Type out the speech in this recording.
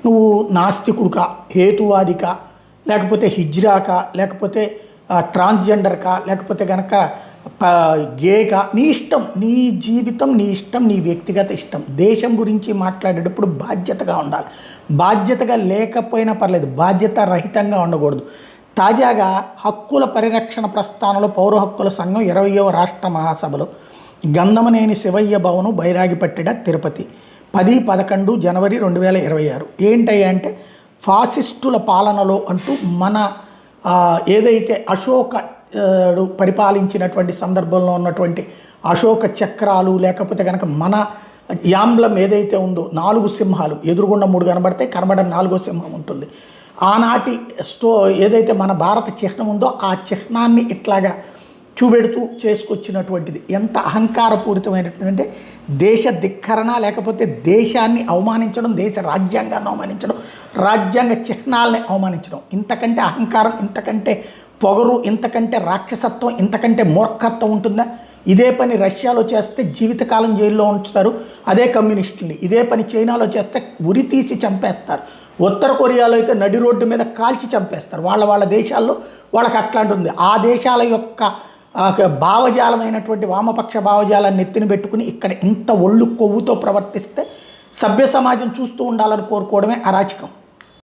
నువ్వు నాస్తికుడుకా, హేతువాదికా, లేకపోతే హిజ్రాకా, లేకపోతే ట్రాన్స్జెండర్కా, లేకపోతే కనుక గేగా, నీ ఇష్టం, నీ జీవితం, నీ ఇష్టం, నీ వ్యక్తిగత ఇష్టం. దేశం గురించి మాట్లాడేటప్పుడు బాధ్యతగా ఉండాలి. బాధ్యతగా లేకపోయినా పర్లేదు, బాధ్యత రహితంగా ఉండకూడదు. తాజాగా హక్కుల పరిరక్షణ ప్రస్థానంలో పౌర హక్కుల సంఘం 20వ రాష్ట్ర మహాసభలో గంధమనేని శివయ్య భవను బైరాగిపట్టిడ తిరుపతి 10-11 జనవరి 2026. ఏంటయ్యా అంటే ఫాసిస్టుల పాలనలో అంటూ మన ఏదైతే అశోక పరిపాలించినటువంటి సందర్భంలో ఉన్నటువంటి అశోక చక్రాలు, లేకపోతే కనుక మన యాంబ్లం ఏదైతే ఉందో 4 సింహాలు ఎదురుగుండా 3 కనబడతాయి, కనబడని 4వ సింహం ఉంటుంది. ఆనాటి ఏదైతే మన భారత చిహ్నం ఉందో ఆ చిహ్నాన్ని ఇట్లాగా చూపెడుతూ చేసుకొచ్చినటువంటిది. ఎంత అహంకారపూరితమైనటువంటి అంటే దేశ ధిక్కరణ, లేకపోతే దేశాన్ని అవమానించడం, దేశ రాజ్యాంగాన్ని అవమానించడం, రాజ్యాంగ చిహ్నాలని అవమానించడం. ఇంతకంటే అహంకారం, ఇంతకంటే పొగరు, ఇంతకంటే రాక్షసత్వం, ఇంతకంటే మూర్ఖత్వం ఉంటుందా? ఇదే పని రష్యాలో చేస్తే జీవితకాలం జైల్లో ఉంచుతారు అదే కమ్యూనిస్టుల్ని. ఇదే పని చైనాలో చేస్తే ఉరి తీసి చంపేస్తారు. ఉత్తర కొరియాలో అయితే నడి రోడ్డు మీద కాల్చి చంపేస్తారు. వాళ్ళ దేశాల్లో వాళ్ళకి అట్లాంటి ఉంది. ఆ దేశాల యొక్క భావజాలమైనటువంటి వామపక్ష భావజాలాన్ని ఎత్తిన పెట్టుకుని ఇక్కడ ఇంత ఒళ్ళు కొవ్వుతో ప్రవర్తిస్తే సభ్య సమాజం చూస్తూ ఉండాలని కోరుకోవడమే అరాచకం.